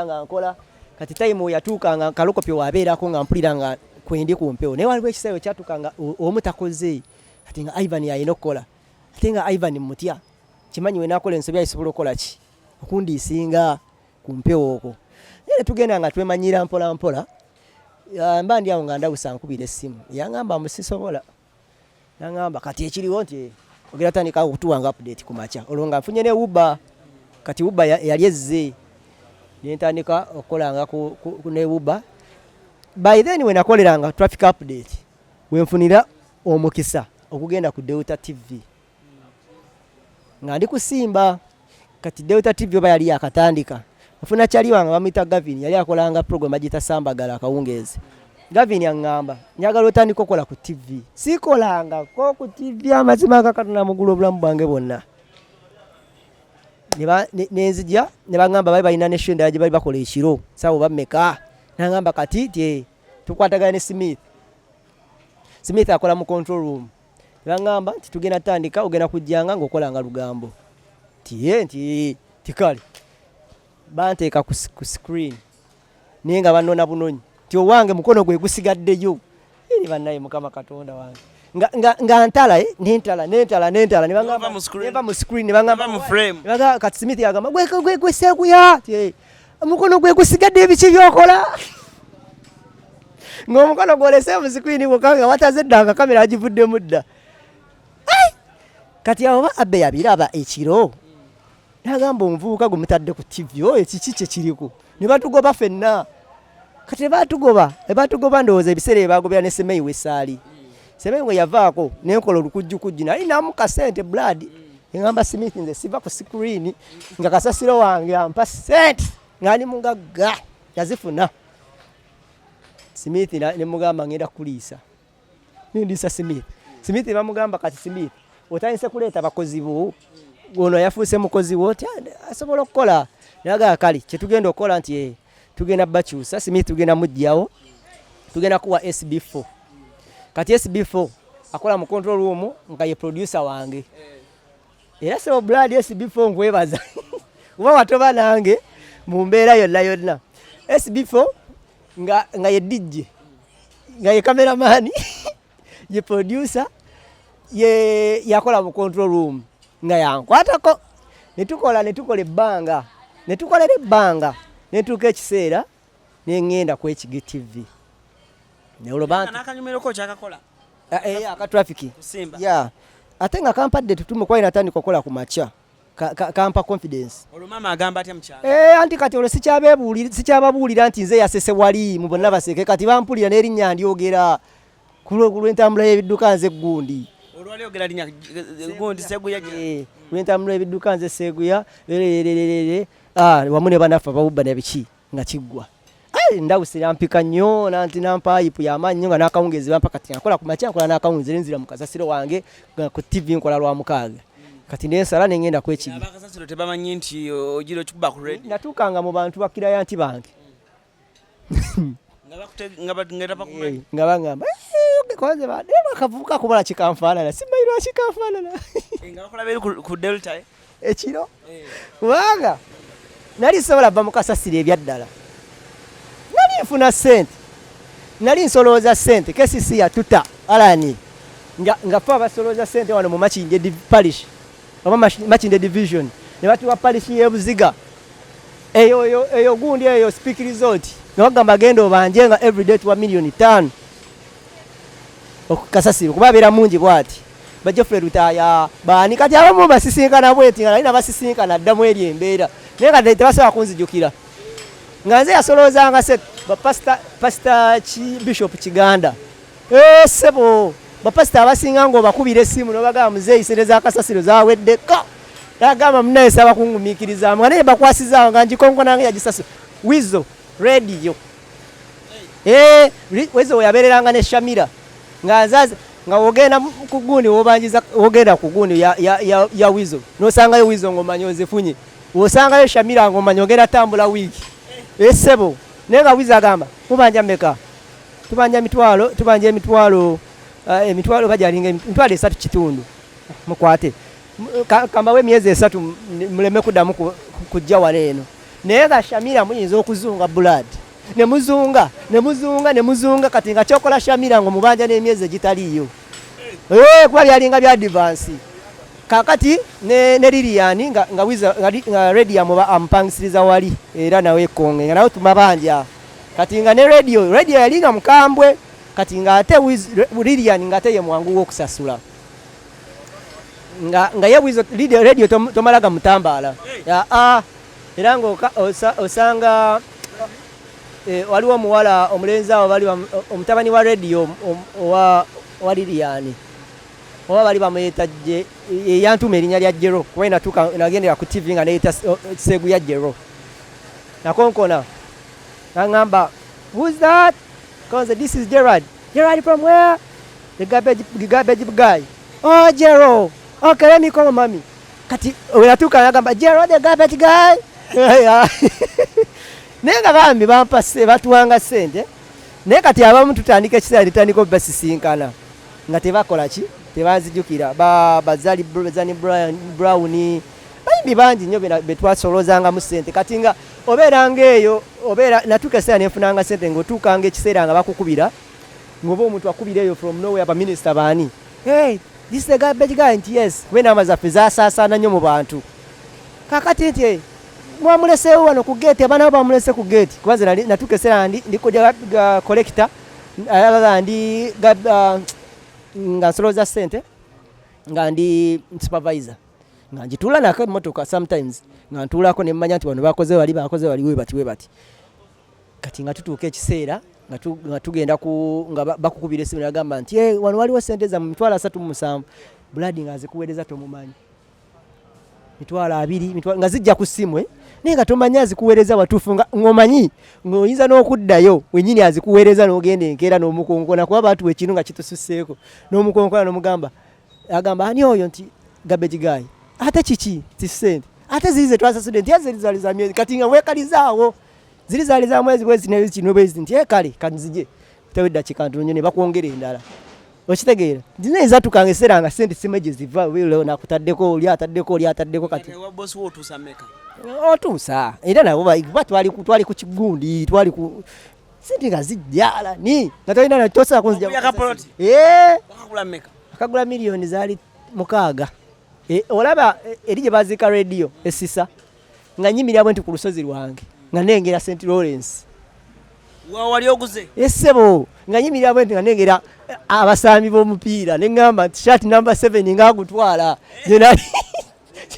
nga nkola kati time yatuuka nga kalokopi wabeerako nga mpulira nga kwendi ku mpewo naye waliwo ekiseera kyatuuka nga omu takoze ati nga Ivan yalina okukola ate nga Ivan mutya kimanyi we nakola ensobi ayisobola okukola ki okundiisinga ku mpewo okwo naye tugenda nga twemanyira mpola mpola mba ndi awo nga ndawusa nkubira essimu yaŋŋamba musisobola naŋŋamba kati ekiriwo nti ogera tandika okutuwanga update ku makya olwo nga nfunye ne Uber kati Uber yali ezze nentandika okukolanga ne Uber by then we nakoleranga traffic update wenfunira omukisa okugenda ku Delta TV nga ndi ku Simba kati Delta TV oba yali yakatandika nfuna kyali wange bamuyita Gavin yali akolanga program agita Sambagala akawungeezi Gavin yaŋŋamba njagala otandika okukola ku TV sikolanga ko ku TV amazima gakatona mugulu obulamu bwange bwonna nenzija ne baŋŋamba bali balina ne shenda gye bali bakola ekiro sawa bammeka naŋŋamba kati tie tukwatagana ne Smith akola mu control room baŋŋamba nti tugenda tandika ogenda kujjanga ng'okolanga lugambo nti kale banteeka ku screen naye nga banona bunonyi nti owange mukono gwe gusigaddeyo eri bannaye Mukama Katonda wange nga ntala nentala neva mu screen nebaŋŋamba mu frame kati Smith yagamba gwe seeguya omukono gwe gusigadde ebiki byokola ng'omukono gwolese mu screen gwokanga wataze dda nga kamera agivuddemu dda kati awo abbe yabiraba ekiro nagamba omuvubuka gwe mutadde ku TV ekiki kye kiriko ne batugoba ffenna kati ebatugoba ndowooza ebiseera ebagobera ne Semeyi wessaali Semeyi we yavaako nenkola olukujjukujju nali namuka sente blood engamba Smith nze siva ku screen nga kasasiro wange ampa sente ngani mungagga yazifuna Smith ne mugamba ngenda kuliisa nindisa Smith bamugamba kati Smith otandise kuleeta bakozi bo ono yafuuse mukozi wo ti asobola okukola naga kali kyetugenda okukola nti tugenda bakyusa Smith tugenda mujjawo tugenda kuwa SB4 kati SB4 akola mu control room nga ye producer wange era sebo blood SB4 nkwebaza uba watoba nange mu mbeera yonna SB4 nga ye DJ nga ye cameraman ye producer ye yakola mu control room nga yankwatako netukola ebbanga netukolera ebbanga netuuka ekiseera nengenda ku HG TV nakanyumireko kyakakola aka traffic ate nga kampadde tutume kwali natandika okukola ku makya kampa confidence olwo mama agamba atya mukyala anti kati olwo sikyababuulira nti nze yasese wali mu bonna baseke kati bampulira n'erinnya ndyogera ku lw'entambula y'ebidduka nze Gundi olwaliogera linnya Gundi Seguya lw'entambula y'ebidduka nze Seguya wamu ne banaffe abawubba nebiki nga kiggwa ndawuse yampika nnyo nanti nampa ayipu y'amaanyi nnyo nga n'akawungeezi bampa kati nkola ku makya nkola n'akawungeezi nenzira mu kasasiro wange ku TV nkola lwa mukaaga kati nensala nengenda kwekigi abakasasiro tebamanyi nti ogira okikuba ku radio natuukanga mu bantu bakirayanti bange nga baŋŋamba koze badde bakavubuka kubala kikanfaanana simanyi lwaki kanfaanana nga bakola beri ku Delta ekiro kubanga nali sobola bva mu kasasiro ebyaddala nali nfuna ssente nali nsolooza ssente KCC yatuta alani nga fe abasolooza ssente wano mu Makindye parish oba Makindye division ne batuwa parish y'ebuziga eyo Gundi eyo speak result nabagamba genda obanje nga everyday tuwa $1,500,000 okukasasiro kuba abeera mungi bwati bajjoffe lutaya baani kati abamu basisinkana bweti nga nalina basisinkana ddamu eri embeera naye nga tebasobola kunzijukira nga nze yasoloozanga se bapasita Bishop Kiganda sebo bapasita abasinga ng'obakubira essimu n'obagamba muzeeyi sente za kasasiro zaweddeko nagamba munaye saba kungumiikirizaamu nga naye bakwasizaawo nga ngikonkona nange yagisasiro Wizo radio Wizo yabeereranga ne Shamira nga nzaze nga wogenda ku Gundi wobanjiza wogenda ku Gundi ya Wizo nosangayo Wizo ng'omanyi ozifunye wosangayo Shamira ng'omanyi ogenda tambula wiiki sebo naye nga Wizo agamba mubanja mmeka tubanja emitwalo bajalinga emitwalo 3 mukwate kambawe emyezi 3 muleme kuddamu kujja wano eno naye nga Shamira muyinza okuzunga blood ne muzunga kati nga kyokola Shamira ngo mubanja n'emyezi egitaliyo kuba byalinga bya advance kakati ne Lilian nga wiza nga radio amupangisiriza wali era nawe konge nga nawe tumabanja kati nga ne radio yalinga mukambwe kati nga ate Lilian nga ate ye mwangu wokusasula nga ye wiza radio tomalaga mutambala era ngo osanga waliwo muwala omulenzi awo bali omutabani wa radio wa Lilian oba bali bamuyita yantuma erinnya lya Jero kuba nagendera ku TV nga neyita Segu ya Jero nakonkona nangamba who's that because this is Gerard from where the garbage guy oh Jero okay let me call mommy kati wenatuka nagamba Jero the garbage guy nenga bambi bampase batuwanga sente naye kati abamu tutandika ekiseera litandika obasisinkana nga tebakola ki tebazijukira bazali Brown bayimbi bangi nnyo betwasolozanga mu sente kati nga obeeranga eyo obeera natuuka ekiseera nenfunanga sente ng'otuukanga ekiseera nga bakukubira ng'oba omuntu akubira eyo from nowhere baminisita baani hey this is the garbage guy nti yes kuba enamba zaffe zasaasaana nnyo mu bantu kakati nti mwamuleseewo wano ku gate abaana bo bamulese ku gate kuba natuuka ekiseera ndikoja collector ndi nga nsoloza sente nga ndi supervisor nga njitula nako emotoka sometimes nga ntulako ne mmanya nti wano bakoze wali we bati kati nga tutuuka ekiseera nga tugenda nga bakukubira esimu nagamba nti wano waliwo sente za 37 blood nga azikuweereza tomumanyi 200 nga zijja ku simu naye nga tomanyi azikuweereza watuufu ng'omanyi ng'oyinza n'okuddayo wenyini azikuweereza n'ogenda enkeera n'omukonkona kuba baatuwa ekintu nga kitususseeko n'omukonkona n'omugamba agamba ani oyo nti garbage guy ate kiki ti sente ate zirize twasasudde nti zirizaaliza myezi kati nga weekalizaawo zirizaaliza mwezi bwezi nekino bwezi nti kale kanzije tewedda kikantu nnyo ne bakwongera endala okitegeera nti zatukanga eseera nga sente simeje ziva wilo nakutaddeko oli ataddeko kati bosi wotuusa meka otuusa era nabo twali ku kigundi twali ku sente nga zijjala ni nga tolina natosa kunzija bakagula meka akagula miliyoni zaali 6 olaba eri gye baziika radio esisa nga nyimirira bwe nti ku lusozi lwange nga nengera St Lawrence wali oguze esebo nga nyimirira bwe nti nga nengera abasaami b'omupiira ne ngamba nti shati number 7 nga agutwala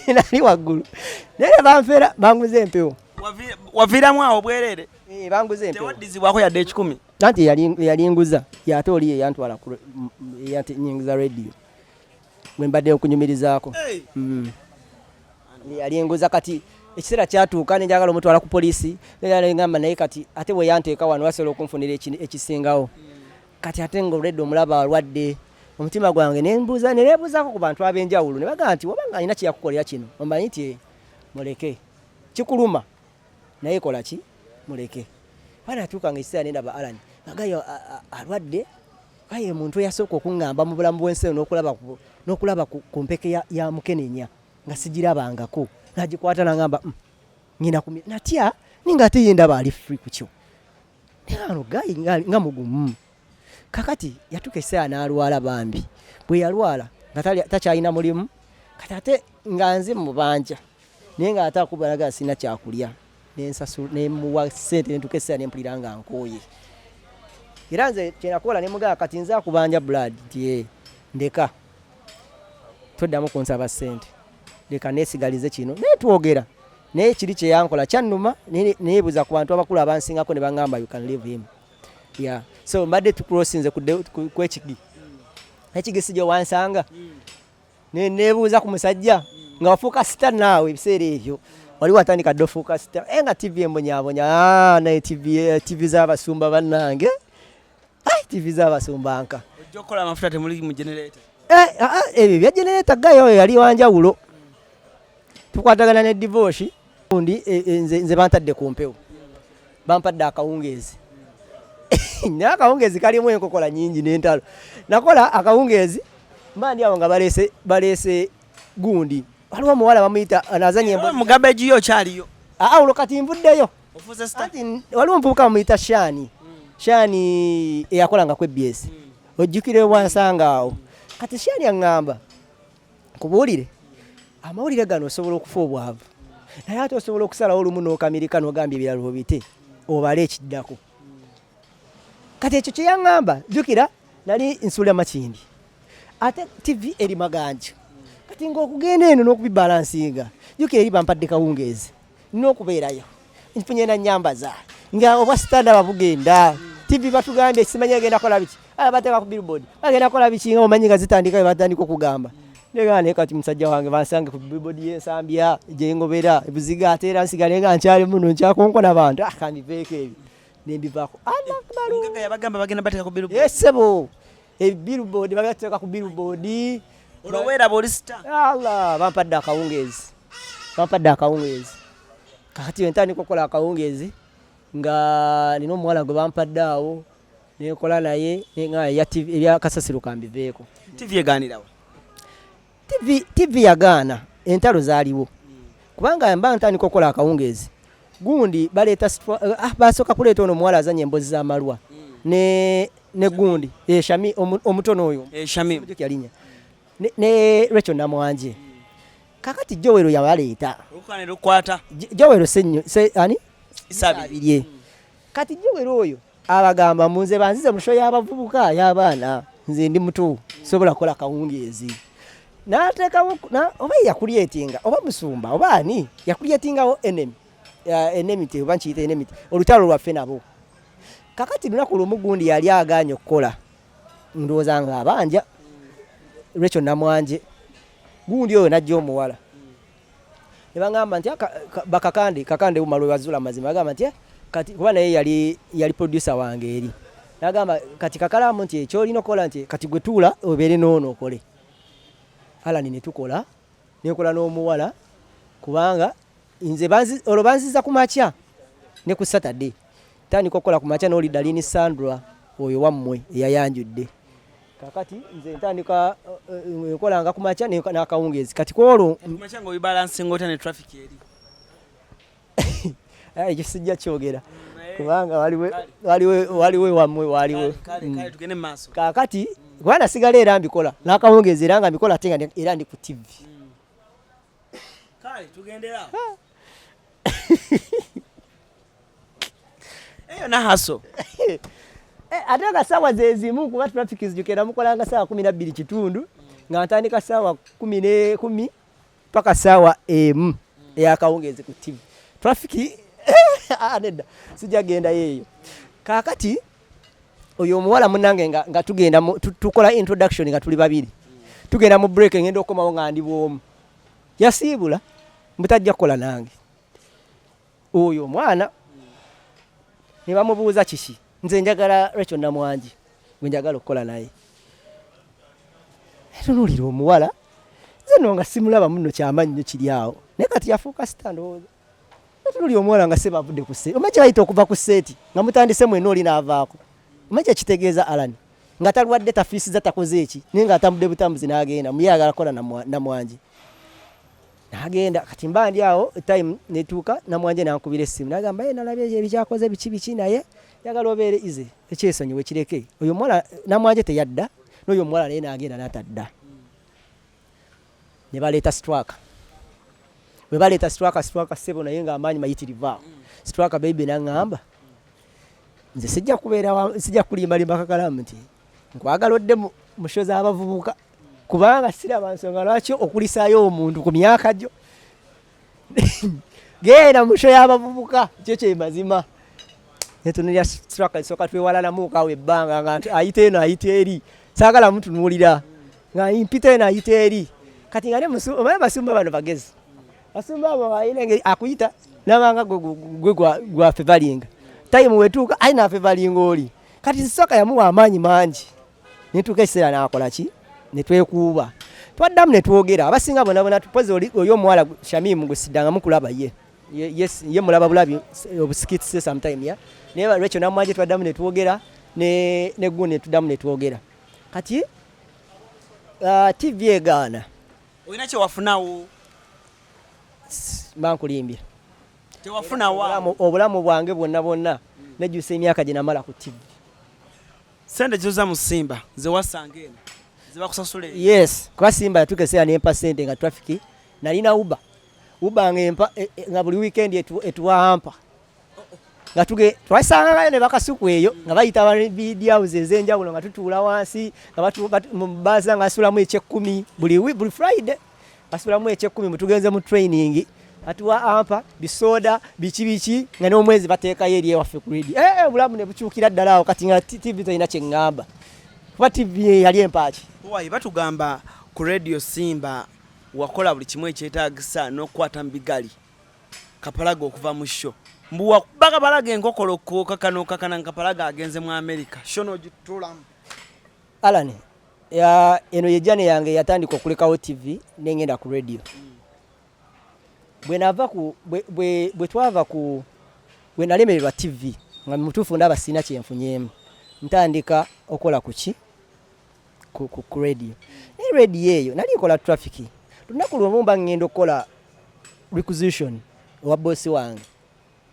nali waggulu naye banfeera banguze empewo waviiramu awo bwerere banguze empewo tewaddizibwako yadde 10 anti yali nguza yate oli eyantwala nyingiza radio bwe mbadde okunyumirizaako yali nguza kati ekiseera kyatuuka nenjagala omutwala ku poliisi ngamba naye kati ate bwe yanteeka wano wasobola okunfunira ekisingawo kati ate ng'olwedde omulaba alwadde omutima gwange nebuuzaako ku bantu ab'enjawulo ne bagamba nti wabanga alina kyeyakukolera kino omanyi nti muleke kikuluma naye kola ki muleke banatuukanga ekiseera nendaba Alani agayo alwadde aye muntu eyasooka okuŋŋamba mu bulamu bw'ensi n'okulaba ku mpeke ya mukenenya nga sigirabangako nagikwata nangamba ngina natya ninga ate yendaba ali free ku kyo ano gayi nga mugumu kakati yatuka ekiseera n'alwala bambi bwe yalwala nga takyalina mulimu kati ate nga nze mubanja naye nga ate akubalaga sina kyakulya nemuwa sente nentuka ekiseera nempulira nga nkooye era nze kyenakola nemugamba kati nze akubanja blood nti ndeka toddamu kunsaba sente leka nesigalize kino netwogera naye kiri kyeyankola kyannuma neyebuuza ku bantu abakulu abansingako ne baŋŋamba you can leave him so mbadde tukulosinze kwekigi ekigi sijjo wansanga nebuuza ku musajja nga wafuuka sita naawe ebiseera ebyo wali watandika dde ofuuka sita nga TV embonyabonya naye TV z'abasumba bannange TV z'abasumba nka ojja okukola amafuta temuli mu generator ebyo bya generator gayo yali wanjawulo tukwatagana ne divorce undi nze bantadde ku mpewo bampadde akawungeezi naye akawungeezi kalimu enkokola nyingi n'entalo nakola akawungeezi mbandi awo nga baleese gundi waliwo omuwala bamuyita anazanye mugabe egiyo kyaliyo olwo kati nvuddeyo ofuuse star waliwo omuvubuka bamuyita Shani eyakolanga ku EBS ojjukire bwansanga awo kati Shani aŋŋamba kubuulire amawulire gano osobola okufa obwavu naye ate osobola okusalawo olumu n'okamirika n'ogambye ebirala obite obale ekiddako kati ekyo kye yaŋŋamba jjukira nali nsuula makindi ate TV eri maganja kati ng'okugenda eno n'okubibalansinga jjukira eri bampadde kawungeezi n'okubeerayo nfunye na nyambaza nga obwa sitanda babugenda TV batugambye simanyi agenda kola biki bateeka ku billboard bagenda kola biki nga omanyi nga zitandika batandika okugamba negane kati musajja wange bansange ku billboard y'ensambya gye ngobera ebuziga ate era nsigale nga nkyali muno nkyakonkona bantu kandiveeko ebyo nembivaako Ngaka yabagamba bagenda bateeka ku billboard yesebo billboard bagateeka ku billboard olowera boli star Allah bampadde akawungeezi kakati entandika okukola akawungeezi nga nina omuwala gwe bampadde awo nekola naye ebyakasasiro kambiveeko TV egaanirawo TV yagaana entalo zaaliwo kubanga mba ntandika okukola akawungeezi gundi baleeta basooka kuleeta ono omuwala azanya embozi z'amalwa ne gundi Shami omutono oyo Shami yalinya ne Rachel Namwanje kakati Jowero yabaleeta lukwata Jowero ani isabirye kati Jowero oyo abagamba munze banzize mu show y'abavubuka y'abaana nze ndi mutu sobola kola kawungeezi n'ateekawo oba yakulyetinga oba musumba oba ani yakulyetingawo enemy oba nkiyita enemy olutalo lwaffe nabo kakati lunaku lumu gundi yali agaanye okukola ndowooza nga abanja Rachel Namwanje gundi oyo najja omuwala ne bagamba nti kakande umalo wazula mazima bagamba nti kati kuba naye yali producer wange eri nagamba kati kakalamu nti ekyolina okola nti kati gwe tuula obeere noono okole Alani ne tukola nekola n'omuwala kubanga nze olwo banziza ku makya ne ku Saturday tandika okukola ku makya n'oli Dalini Sandra oyo wammwe eyayanjudde kakati nze ntandika nkolanga ku makya n'akawungeezi kati kwolwo makya nga obibalansinga ota ne traffic eri ekyo sijja kyogera kubanga waliwe wammwe waliwe kale tugende mu maaso kakati kubanga sigala era mbikola n'akawungeezi era nga mbikola ate nga era ndi ku TV kale tugendera eyo na haso ate nga sawa zezimu kuba traffic zijukira mukolanga sawa 12 kitundu nga ntandika sawa 10 paka sawa eyakawungeezi ku TV traffic nedda sijja genda yeeyo kakati oyo omuwala munange nga tugenda tukola introduction nga tuli babiri tugenda mu break ngenda okomawo nga ndi bwomu yasiibula mutajja kukola nange oyo omwana ne bamubuuza kiki nze njagala Rachel Namwanje gwe njagala okukola naye tunuulira omuwala nze no nga simulaba muno kyamannyo kiri awo naye kati yafuuka sita ndowooza tunuulira omuwala nga seba avudde ku seeti omanyi kyayita okuva ku seeti nga mutandise mwena oli n'avaako omanyi kyekitegeeza Alani nga talwadde tafiisiza takoze eki naye nga atambudde butambuzi n'agenda muye agala kola Namwanje n'agenda kati mba ndi awo time netuuka Namwanje nankubira essimu n'agamba nalabye ebikyakoze biki naye yagala obeere ize ekyesonyiwe kireke oyo omuwala Namwanje teyadda n'oyo omuwala naye n'agenda n'atadda ne baleeta Straka bwe baleeta Straka ssebo naye ng'amaanyi mayitirivu awo Straka baby n'aŋŋamba nze sijja kulimbalimba kakalamu nti nkwagala odde mu show z'abavubuka kubanga siraba nsonga lwaki okulisaayo omuntu ku myaka gyo genda mu show y'abavubuka kyo kyemazima netunulira Straka isooka twewalanamuukawo ebbanga nga ayita eno ayita eri saagala mutunuulira nga mpita eno ayita eri kati nga omanyi basumba bano bagezi basumba abo ayina engeri akuyita nabanga gwe gwa fevalinga time wetuuka ayina afevalinga oli kati Straka yamuwa amaanyi mangi netuuka ekiseera n'akola ki netwekuuba twaddamu netwogera abasinga bonabona tupozi oyo omuwala Shamimu gwe siddanga mukulaba ye mulaba bulabi obusikitise sometime ya naye Rachel Namwanje twaddamu netwogera ne gundi tuddamu netwogera kati TV egaana olina kye wafunawo bankulimbira tewafuna wa obulamu bwange bwonna nejjusa emyaka gye namala ku TV. sente zoza mu Simba ze wasanga eno ze bakusasula yes kwa Simba yatukesera nempa sente nga traffic nalina uba nga buli weekend etuwampa nga twasanga ne bakasuku eyo nga bayita video house ezenjawulo nga tutuula wansi nga mu baza nga asulamu ekyekumi buli Friday asulamu ekyekumi mutugenze mu training atuwa ampa bisoda biki nga n'omwezi bateekayo eri ewaffe ku radio bulamu ne bukyukira ddala awo kati nga TV tolina kye ŋŋamba kuba TV yali empaaki. Wayi batugamba ku radio Simba wakola buli kimu ekyetaagisa n'okukwata mu bigali Kapalaga okuva mu show mbuwa Kapalaga enkokolo kakana Kapalaga agenze mu America show n'ogitulamu Alan eno ye jane yange yatandika okulekawo TV n'engenda ku radio. Bwe twava ku bwe nalemererwa TV nga mutuufu ndaba sina kyenfunyemu ntandika okola kuki ku radio. Ne radio eyo nali nkola traffic lunaku lumu mba ngenda okukola requisition wa bosi wange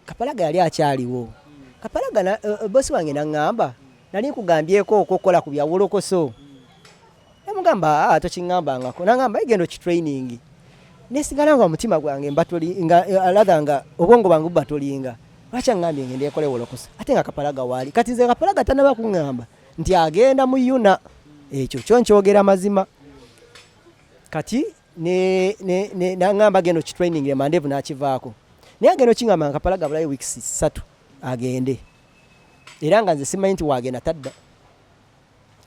Kapalaga yali akyaliwo. Kapalaga bosi wange naŋŋamba nali nkugambyeko okukola ku bya wolokoso. Namugamba tokiŋŋambangako naŋŋamba igendo ki training nesigala nga omutima gwange alaga nga obwongo bwange bubatolinga lwaki aŋŋambye ngende ekole wolokoso ate nga Kapalaga waali kati nze Kapalaga tanaba kuŋŋamba nti agenda mu yuna ekyo kyo nkyogera mazima kati naŋŋamba gendo ki training emandeevu n'akivaako naye agenda kiŋŋamba nga Kapalaga bulayo weeks 3 agende era nga nze simanyi nti waagenda tadda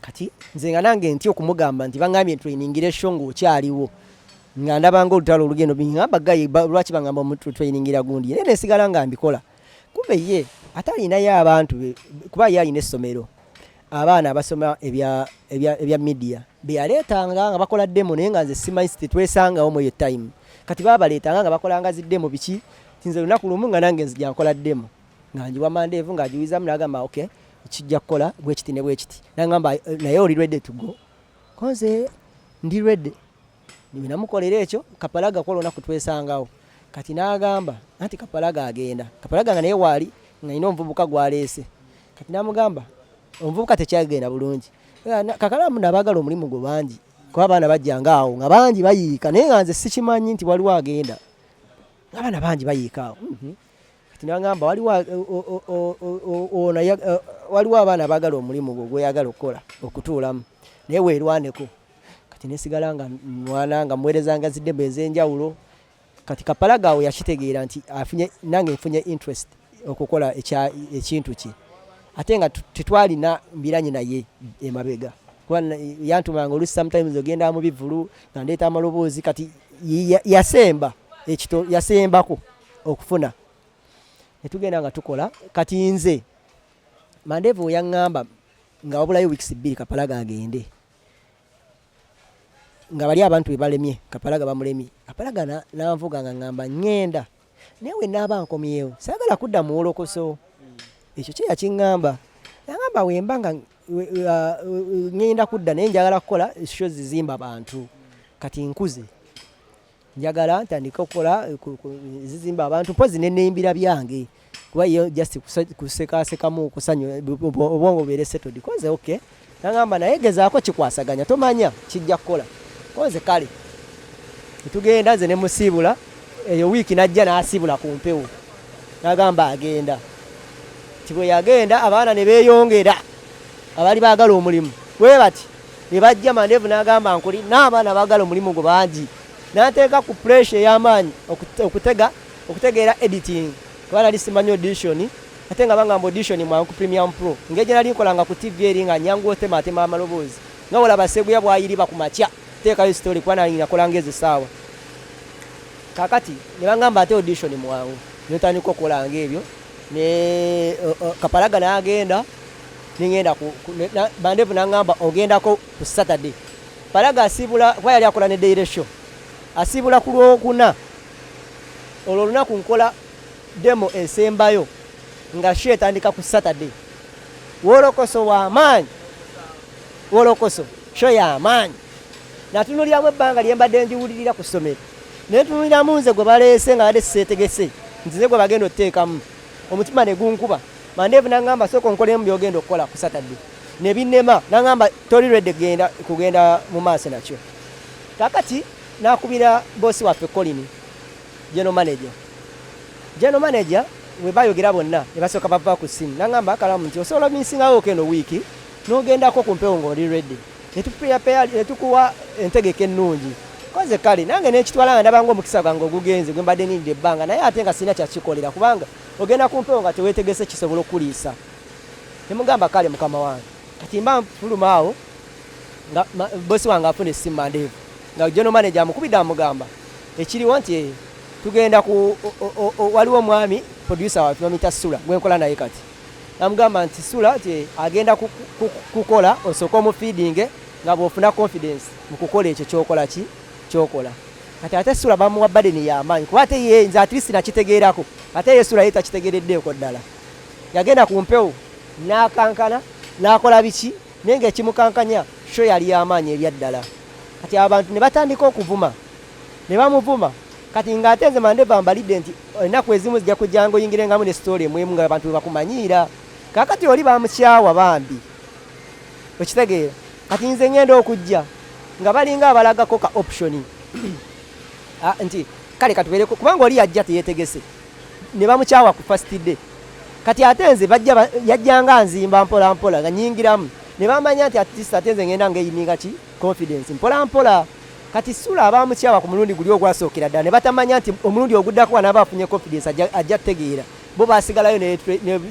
kati nze nga nange nti okumugamba nti baŋŋambye trainingire show ng'okyaliwo nga ndabanga olutalo olugendo bingamba gayi lwaki bangamba mu trainingira gundi naye nesigala nga mbikola kumbe ye atalinayo abantu kuba ye alina essomero abaana abasoma ebya media beyaleetanga nga bakola demo naye nga nze simanyi tetwesangawo mu eyo time kati babaleetanga nga bakolanga ziddemo biki tinze lunaku lumu nga nange nzija nkola demo nga njiwa mandeevu nga agiwizamu n'agamba okay ekijja kukola bwekiti ne bwekiti n'agamba naye oli ready to go konze ndi ready ninamukolera ekyo Kapalaga kola olunaku twesangawo kati n'agamba anti Kapalaga agenda Kapalaga nga naye waali nga ina omuvubuka gwaleese kati n'amugamba omuvubuka tekyagenda bulungi kakalamu n'abaagala omulimu gwe bangi kuba abaana bajjanga awo nga bangi bayiika naye nga nze sikimanyi nti waliwo agenda abaana bangi bayiika awo kati n'agamba waliwo abaana abaagala omulimu gwe gweyagala okukola okutuulamu naye weerwaneko kati nesigala nga mwana nga muweerezanga ziddembe ez'enjawulo kati Kapalaga awo yakitegeera nti nange nfunye interest okukola ekintu ki ate nga tetwalina mbiranye naye emabega kuba yantumanga olusi sometimes ogenda mu bivulu nga ndeeta amaloboozi kati yasembako okufuna netugenda nga tukola kati nze mandeevu yaŋŋamba nga wabulayo weeks 2 Kapalaga agende nga bali abantu bebalemye Kapalaga bamulemye Kapalaga nanvuga nga ngamba ngenda naye we naaba nkomyewo saagala kudda mu wolokoso ekyo kye yakiŋŋamba yaŋŋamba wemba nga ngenda kudda naye njagala kukola show zizimba abantu kati nkuze njagala ntandika okukola zizimba abantu mpozi neneyimbira byange kuba yo just kusekasekamu kusanywa obwongo bubeere settled koze okay naŋŋamba naye gezaako kikwasaganya tomanya kijja kukola koze kale tugenda nze ne musiibula eyo wiiki najja n'asiibula ku mpewo n'agamba agenda tibwe yagenda abaana ne beeyongera abali baagala omulimu bwe bati ne bajja mandeevu n'agamba nkuli n'abaana baagala omulimu gwe bangi n'ateeka ku pressure ey'amaanyi okutegeera editing kuba nali simanyi audition ate nga bangamba audition mwangu Premium Pro ng'egye nali nkolanga ku TV eri nga nyangu otemaatema amaloboozi nga olaba Seguya bwayiriba ku makya teekayo story kuba nali nakolanga ezo ssaawa kakati ne bangamba ate audition mwangu netandika okukolanga ebyo ne Kapalaga n'agenda ningenda bandeevu n'angamba ogendako ku Saturday Kapalaga asiibula kuba yali akola ne daily show asiibula ku Lwokuna olwo olunaku nkola demo esembayo nga show etandika ku Saturday wolokoso w'amaanyi wolokoso show y'amaanyi natunuliramu ebbanga lyembadde njiwulirira ku ssomero naye tunuliramu nze gwe baleese nga badde seetegese nzize gwe bagenda otteekamu omutima ne gunkuba mandeevu n'aŋŋamba sooka onkolemu by'ogenda okukola ku Saturday ne binnema n'aŋŋamba toli redde kugenda mu maaso nakyo kakati n'akubira boosi waffe Colin general manager we bayogera bonna ne basooka bava ku ssimu n'aŋŋamba akalamu nti osobola minsingawo keno wiiki n'ogendako ku mpewo ng'oli redde ne tukuwa entegeka ennungi koze kale nange n'ekitwala nga ndaba ng'omukisa gwange ogugenze gwe mbadde nindira ebbanga naye ate nga sirina kyakikolera kubanga ogenda ku mpewo nga teweetegese kisobola okuliisa ne mugamba kale mukama wange kati mba nfuluma awo nga bosi wange afuna essimu mandeevu nga general manager amukubidde amugamba ekiriwo nti tugenda waliwo omwami producer waffe bamuyita Sula gwenkola naye kati namugamba nti Sula nti agenda kukola osooka omufeedinge nga bw'ofuna confidence mu kukola ekyo kyokola kati ate Sula bamuwa badeni y'amaanyi kuba ate ye nze at least nakitegeerako ate ye Sula ye takitegeereddeeko ddala yagenda ku mpewo n'akankana n'akola biki naye ng'ekimukankanya sho yali y'amaanyi ebya ddala kati abantu ne batandika okuvuma ne bamuvuma kati ng'ate nze mande bambalidde nti ennaku ezimu zijja kujja ng'oyingirengamu ne story emwemu nga abantu bakumanyiira kakati oli bamukyawa bambi okitegeera kati nze ngenda okujja nga balinga abalagako ka option nti kale katubeereko kubanga oli yajja teyeetegese ne bamukyawa ku first day kati ate nze yajjanga nzimba mpola mpola nga nyingiramu ne bamanya nti at least ate nze ngenda ngeyininga ki confidence mpola mpola kati Sula abamukyawa ku mulundi guli ogwasookera ddala ne batamanya nti omulundi oguddako anaaba afunye confidence ajja tegeera bo baasigalayo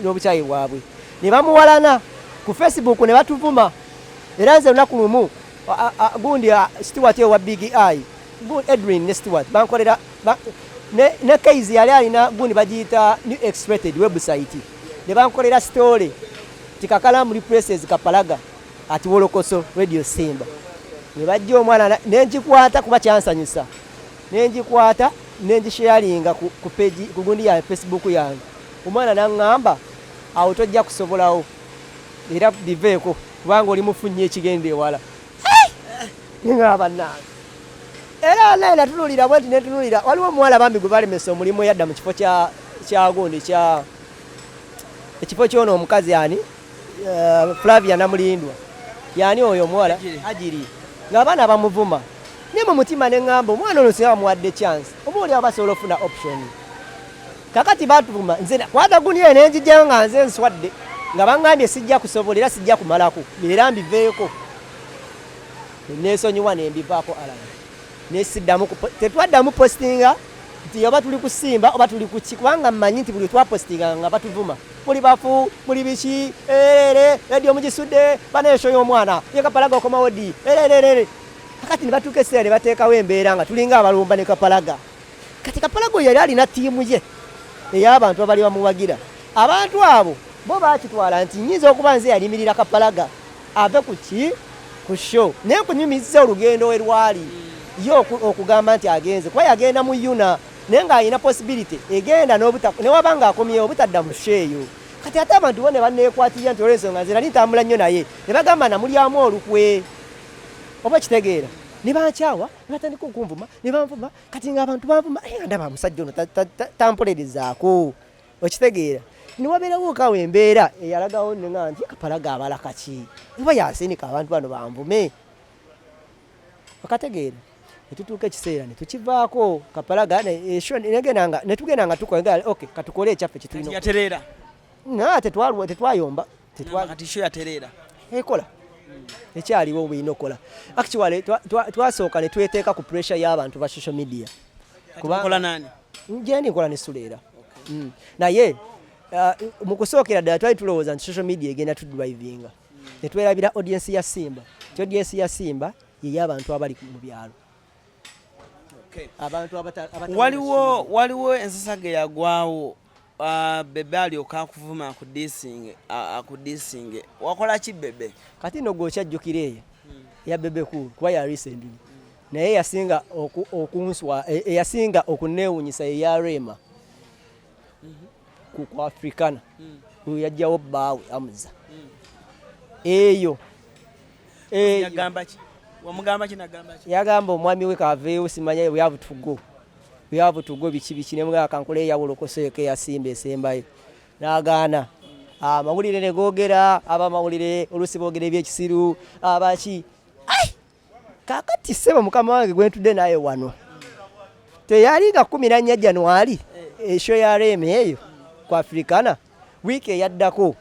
n'obukyayi bwabwe ne bamuwalana ku Facebook ne batuvuma era nze lunaku lumu gundi Stewart ewa Big Eye Edwin ne Stewart bankolera ne Kaizi yali alina gundi bagiyita New Expected website ne bankolera story tikakalamu replaces Kapalaga ati Wolokoso Radio Simba ne bajja omwana nenjikwata kuba kyansanyusa nenjikwata nenjisharinga ku page ku gundi ya Facebook yange omwana n'aŋŋamba awo tojja kusobolawo era biveeko kubanga oli mufunye ekigende ewala ngaba nange era naye natunulira bwenti netunulira waliwo omuwala bambi gwe balemesa omulimu yadda mu kifo kya gundi ekifo kyono omukazi yani Flavia Namulindwa yani oyo omuwala Ajiri ng'abaana bamuvuma ne mu mutima ne ŋŋamba omwana ono singa bamuwadde chance oba oli abasobola ofuna option kakati batuvuma nze kwata guniyo nenjijjayo nga nze nswadde nga baŋŋambye sijja kusobola era sijja kumalako era mbiveeko neesonyiwa nembivaako alala nesiddamu tetwaddamu postinga nti oba tuli kusimba oba tuli kuki kubanga mmanyi nti buli twapostinga nga batuvuma muli bafu muli biki radio mugisudde baneeshoyo omwana ye Kapalaga okomawodi kakati ne batuuka eseera ne bateekawo embeera nga tulinga abalumba ne Kapalaga kati Kapalaga yali alina ttiimu ye ey'abantu abali bamuwagira abantu abo bo baakitwala nti nyinza okuba nze yalimirira Kapalaga ave ku show naye kunyumiza olugendo we lwali ye okugamba nti agenze kuba yagenda mu yuna naye ng'alina possibility egenda ne wabanga akomyewo obutadda mu sheeyo kati ate abantu bo ne banneekwatirira nti olw'ensonga nze nali ntambula nnyo naye ne bagamba namulyamu olukwe oba kitegeera ne bankyawa ne batandika okunvuma ne banvuma kati ng'abantu banvuma ndaba musajja ono tampolerezaako okitegeera ne wabeerawo kawo embeera eyalagawo nenga nti Kapalaga abala kaki oba yasindika abantu bano banvume okategeera netutuuka ekiseera netukivaako Kapalaga netugenda nga tukola okay katukole ekyaffe kitulina yaterera tetwayomba kati sho yaterera ekola ekyaliwo obuyina okola actually twasooka ne tweteeka ku pressure y'abantu ba social media kubakola nani njendi nkola ne Suleera naye mu kusookera ddala twali tulowooza nti social media egenda tudrivinga ne twerabira audience ya Simba audience ya Simba y'abantu abali mu byalo abantu waliwo ensasage yagwawo bebe alyoka akuvuma akudisinge wakola ki bebe kati no gokyajjukira eyo ya bebe kuba ya recently naye yasinga okunswa yasinga okuneewunyisa eya Rema ku Africana yajjawo bbaawe amuza eyo yagamba ki wamugamba ki nagamba ki yagamba omwami we kaveewo simanya we have to go we have to go bichi ne mga kankole ya wolokoseke ya Simba esembayo nagaana amawulire ne googera aba mawulire olusi boogera ebyekisiru abaki kakati sema mukama wange gwentudde naye wano teyali nga 14 January esho ya reme eyo kwa Africana wiki eyaddako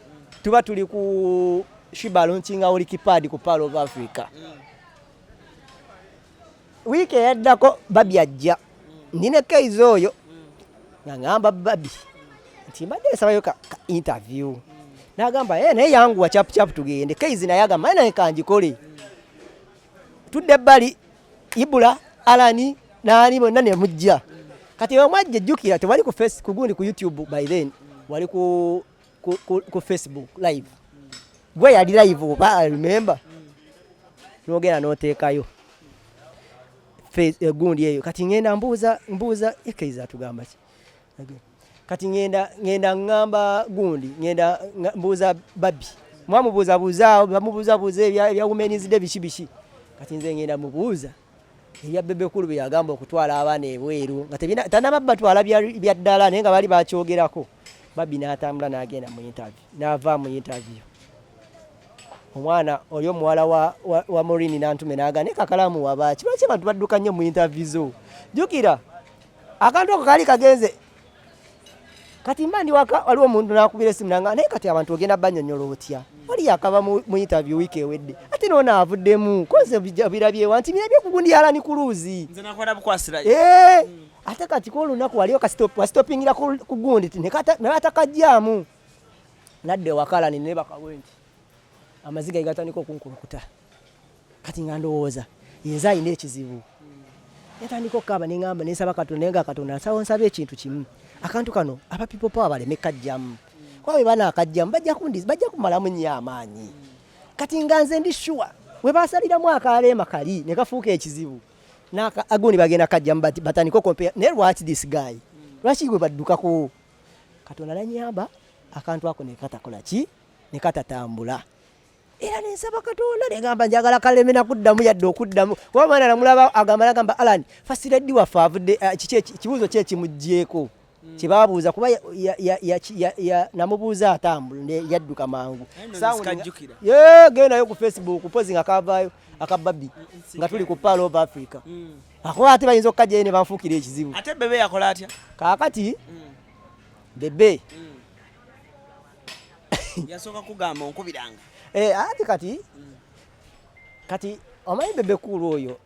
tuba tuli ku Shiba launching Wikipedia ku Pearl of Africa wiki eyaddako babi ajja nine kaizo oyo ngamba babi nti mbadde sabayo ka interview nagamba naye yangu wa chap tugende kaizi naye agamba naye kanjikole tudde bali Ibula Alani nani bonna ne mujja kati wamajje jukira tewali ku Facebook gundi ku YouTube by then wali ku Facebook live gwe yali live ba remember nogera noteekayo gundi eyo kati ngenda mbuza ekaiza tugamba ki kati ngenda ngamba gundi ngenda mbuza babi mwamubuza bamubuza ebya women's day bishi kati nze ngenda mubuuza ebya bebe kulu byagamba okutwala abaana ebweru nga tanababba twala bya ddala naye nga bali bakyogerako babi n'atambula n'agenda mu interview n'ava mu interview omwana oli omuwala wa Morini n'antume n'agane kakalamu wabaki lwaki abantu badduka nnyo mu interview zo jukira akantu ako kali kagenze kati mbandi waka waliwo omuntu n'akubira esimu nanga naye kati abantu ogenda bannyonnyola otya oli yakava mu interview wiki ewedde ate noona avuddemu koze birabye wanti birabye kugundi Alani Kuluzi nze nakwata bukwasira ate kati ko lunaku waliyo wasitopingira ku gundi nabatakajjaamu nadde wakalani ne bakawenti amaziga igatandika okunkulukuta kati nga ndowooza yenza ayina ekizibu yatandika okukaba neŋŋamba nensaba Katonda nga Katonda nsawo nsaba ekintu kimu akantu kano aba people power baleme kajjamu kwawe bana akajjamu bajja kumalamu nnyo amaanyi kati nga nze ndi sure we basaliramu akaleema kali ne kafuuka ekizibu agundi bagenda kajjamu batandika compare ne watch this guy lwaki gwe baddukako Katonda nanyamba akantu ako ne katakola ki ne katatambula era nensaba Katonda negamba njagala kaleme nakuddamu yadde okuddamu kuba mwana namulaba agamba Alani fasiredi waffe avudde kibuuzo kye kimuggyeko kibabuuza kuba namubuuza atambula yadduka mangu gendayo ku Facebook pozi nga kavaayo akababi nga tuli ku Pearl of Africa akola ate bayinza okukajjayo ne banfuukira ekizibu ate bebe yakola atya kaakati bebe yasooka kugamba onkubiranga ate kati omanyi bebe kulu oyo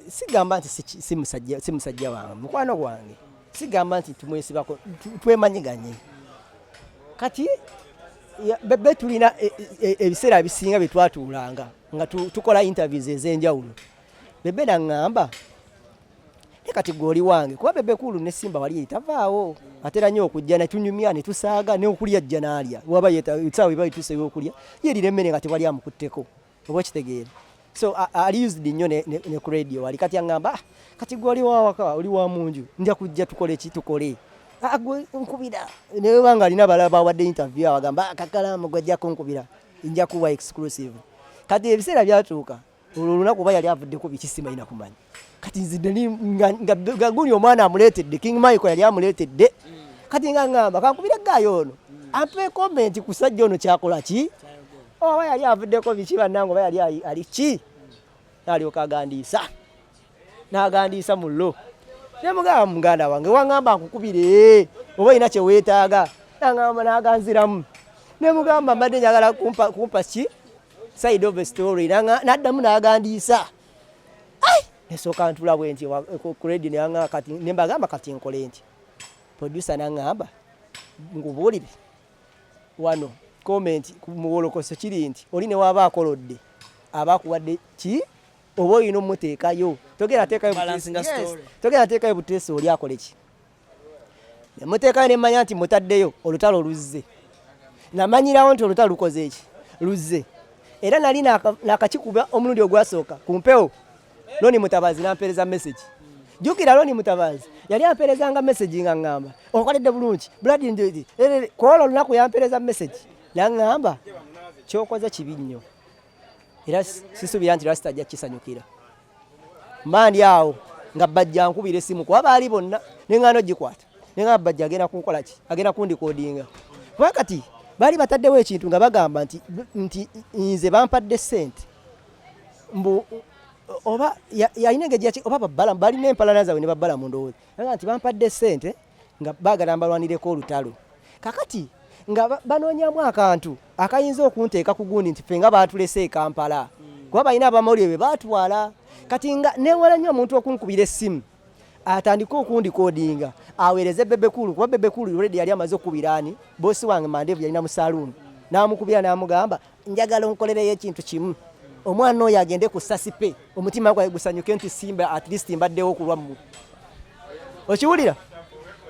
sigamba nti si musajja wange mukwano gwange sigamba nti tumwesibako twemanyiganye kati bebe tulina ebiseera bisinga byetwatuulanga nga tukola interviews ez'enjawulo bebe naŋŋamba kati goli wange kuba bebe kulu ne Simba wali tavaawo atera nnyo okujja ne tunyumya ne tusaaga ne okulya jja n'alya waba yetaawe bayituseyo okulya yerira emmere nga tewali amukutteko oba kitegeera so ali used nnyo ne ku radio wali kati aŋŋamba kati goli wawaka oli wa munju nja kujja tukole ki tukole gwe nkubira naye banga alina balaba wadde interview awagamba kakalamu gwajja kunkubira nja kuwa exclusive kati ebiseera byatuuka olwo olunaku oba yali avuddeko bikisima ina kumanya kati nzidde nga guli omwana amuleetedde King Michael yali amuleetedde kati nga ŋŋamba kankubira gaayo ono ampe comment ku sajja ono kyakola ki oba yali avuddeko biki bannange oba yali ali ki n'alyoka agandiisa n'agandiisa mu llo ne mugamba muganda wange waŋŋamba nkukubire oba olina kye weetaaga n'aŋŋamba n'aganziramu ne mugamba mbadde njagala kumpa ki side of a story n'addamu n'agandiisa nesooka ntula bwe nti ku radio ne mbagamba kati nkole nti producer n'aŋŋamba ngubuulire wano comment ku muwolokoso kiri nti oli ne waaba akolodde aba akuwadde ki oba olina omuteekayo togera teekayo buteesi oli akole ki nemuteekayo nemmanya nti mutaddeyo olutalo luzze namanyirawo nti olutalo lukoze eki luzze era nali nakakikuba omulundi ogwasooka ku mpewo Loni Mutabazi nampeereza message jukira Loni Mutabazi yali ampeerezanga message nga ŋŋamba okoledde bulungi blood ndidi kwolwo olunaku yampeereza message naŋŋamba kyokoze kibi nnyo era sisuubira nti lwasitajja kisanyukira mandi awo nga bajja nkubira essimu kuba baali bonna neŋŋaano gikwata neŋŋamba bajja agenda kunkola ki agenda kundikodinga kuba kati baali bataddewo ekintu nga bagamba nti nze bampadde ssente mbu oba yalina engeri oba babbala balina empalana zaabwe ne babbala mu ndowooza nga nti bampadde ssente nga baagala mbalwanireko olutalo kakati nga banoonyamu akantu akayinza okunteeka ku gundi nti ffe nga baatulese e Kampala kuba balina abamawulire be baatwala kati nga newala nnyo omuntu okunkubira essimu atandika okundikodinga aweereze Bwebyogerwa kuba Bwebyogerwa already yali amaze okubira ani boosi wange Mandevu yalina mu saloon n'amukubira n'amugamba njagala onkolereyo ekintu kimu omwana oyo agende ku sasipe omutima gwaye gusanyuke nti Simba at least mbaddewo okulwamu okiwulira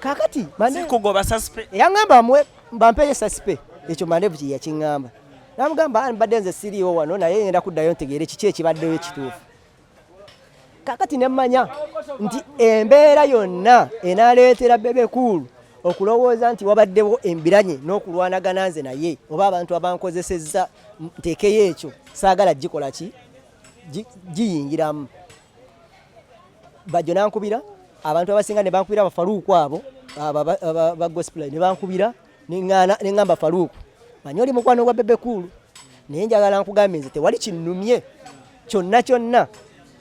kakati kugoba sasipe yaŋŋamba bampeeyo sasipe ekyo Mandevu kye yakiŋŋamba n'amugamba mbadde nze siriiwo wano naye ngenda kuddayo ntegeere kiki ekibaddeyo ekituufu kakati nemmanya nti embeera yonna enaaleetera Bwebyogerwa okulowooza nti wabaddewo embiranye n'okulwanagana nze naye oba abantu abankozesezza nteekeyo ekyo saagala gikola ki giyingiramu bajjo nankubira abantu abasinga ne bankubira abafaluuku abo ba gospel ne bankubira neŋŋamba Faluuku manyi oli mukwano gwa Bwebyogerwa naye njagala nkugambe nze tewali kinnumye kyonna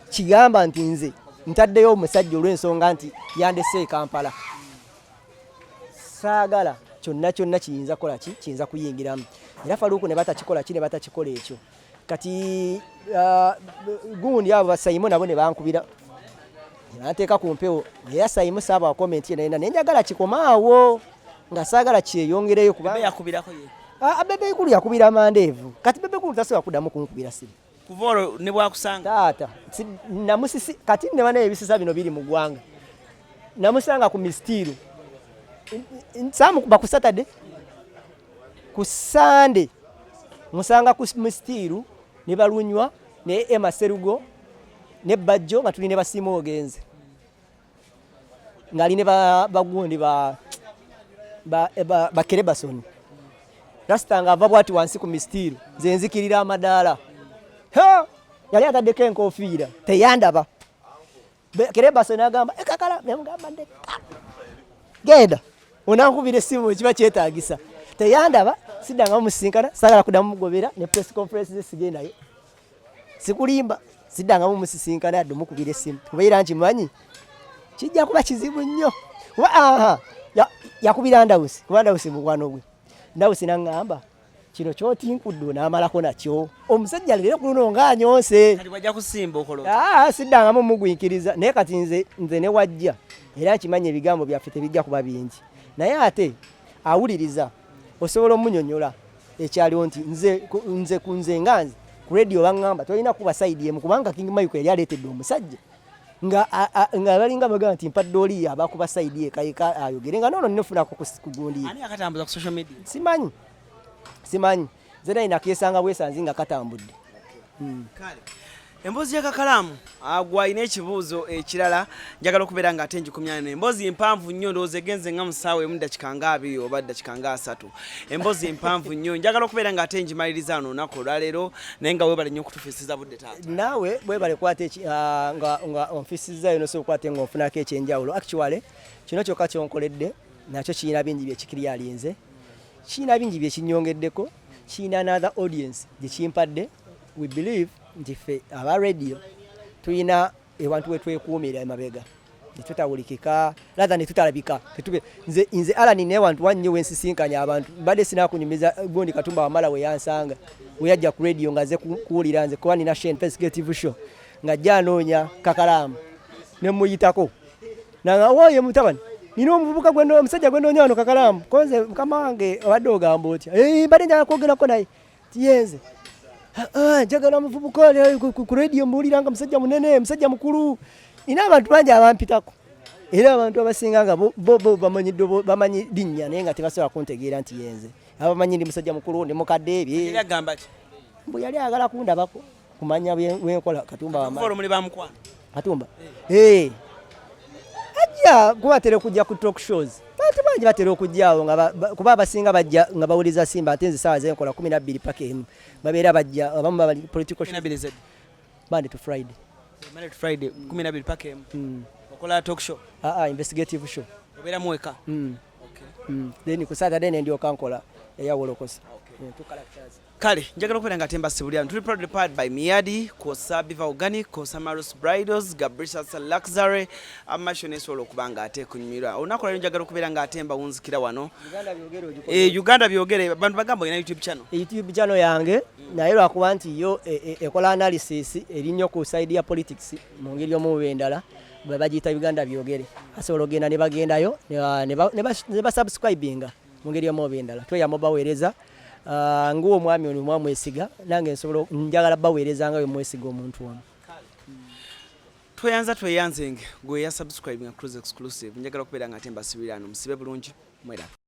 kigamba nti nze ntaddeyo omusajja olw'ensonga nti yandese e Kampala saagala kyonna kiyinza kola ki kiyinza kuyingiramu era Faluuku ne batakikola ki ne batakikola ekyo kati gundi abo basayimu nabo ne bankubira nateeka ku mpewo naye sayimu saaba wa komenti naye njagala kikomaawo nga saagala kyeyongereyo kuba yakubirako ye Bwebyogerwa yakubira Mandevu kati Bwebyogerwa tasobola kuddamu kunkubira simu kuvoro ne bwakusanga taata namusisi kati ne bana ebisisa bino biri mu ggwanga namusanga ku mistiru samukuba ku Saturday ku Sunday musanga ku mistiru ne balunywa ne Emma Serugo ne Bajjo nga tuli ne basiima ogenze ngali ne bagundi ba Kerebasoni rasitanga ava bwati wansi ku mistiru nze nzikirira amadaala yali ataddeko enkofiira teyandaba Kerebasoni agamba ekakala nemugamba ndeka genda onankubira essimu ekiba kyetaagisa teyandaba siddanga mumusinkana saagala kuddamu mugobera ne press conference zesigendayo sikulimba siddanga mumusisinkana adde mukubira essimu kubeera nkimanyi kijja kuba kizibu nnyo kuba yakubira Ndawusi kuba Ndawusi mukwano gwe Ndawusi naŋŋamba kino kyotinkudde n'amalako nakyo omusajja leero kuno ng'anyonse kati wajja kusimba okolola siddangamu mugwinkiriza naye kati nze ne wajja era nkimanyi ebigambo byaffe tebijja kuba bingi naye ate awuliriza osobola omunyonyola ekyaliwo nti nze nga nze ku radio baŋŋamba tolina kuba saidi emu kubanga King Mike yali aleetedde omusajja nga balinga bagamba nti mpadde oli abakuba saidi ekayika ayogere nga noono nnefunako kugundi ani akatambuza ku social media simanyi nze naye nakeesanga bwesanzi nga katambudde kale emboozi y'akakalaamu gwalina ekibuuzo ekirala njagala okubeera nga ate ngikumyana emboozi empanvu nnyo ndowooza egenze nga musaawa emu dakiika nga 2 oba dakiika nga 3 emboozi empanvu nnyo njagala okubeera nga ate ngimaliriza ano olunaku olwaleero naye nga weebale nnyo okutufiisiza budde taata naawe bwebale kwata nga onfiisizzayo nosobola okukwata nga onfunako ekyenjawulo actually kino kyokka kyonkoledde nakyo kirina bingi byekikiryalinze kirina bingi byekinyongeddeko kirina another audience gyekimpadde we believe nti ffe aba radio tulina ewantu wetwekuumira emabega netutawulikika rather netutalabika nze Alani newantu wannyo wensisinkanya abantu mbadde sinakunyumiza Gondi Katumba Wamala we yansanga weyajja ku radio nga ze kuwulira nze kuba nina investigative show nga ajja anoonya kakalaamu nemuyitako nanga woye mutabani nina omuvubuka omusajja gwenoonya wano kakalaamu konze mukama wange obadde ogamba otya mbadde njagala kwogerako naye tiyenze njagala muvubuka ku radio mbuuliranga musajja munene musajja mukulu nina abantu bangi abampitako era abantu abasinga nga bo bamanyi linnya naye nga tebasobola kuntegeera nti yenze abamanyi ndi musajja mukulu ndi mukadde ebye mbu yali agala kundabako kumanya wenkola Katumba Wamala Katumba ajja kubatera okujja ku talk shows bantu bangi batera okujjaawo kuba abasinga bajja nga bawuliza Simba ate nze saawa zenkola 12 paka emu babeera bajja abamu bali political show Monday to Friday Monday to Friday 12 paka emu. Okola talk show. Investigative show. Obera mweka. Okay. Then ku Saturday ne ndyoka nkola eyawolokosa. Okay. Two characters. Kale njagala okubera nga temba Sibuliano tuli proudly powered by Miadi, Kosa Biva Organic, Kosa Marus Bridals, Gabrishas Luxury, amasho solo kubanga ate kunyumirwa. Olunaku lero njagala okubera nga atemba wunzikira wano. Uganda byogere abantu bagamba ina YouTube channel. YouTube channel yange naye lwakuba nti yo ekola analysis erinnyo ku side ya politics mu ngeri omubendala bwe bagiyita Uganda byogere. Asobola ogenda ne bagendayo ne ba subscribinga mu ngeri omubendala. Tweyama baweereza nguwo mwami ono mwamwesiga nange nsobola njagala baweereza nga mwesiga omuntu ono. Tweyanze gwe ya subscribing cruise exclusive njagala okubera nga atemba Sibuliano musibe bulungi mwera.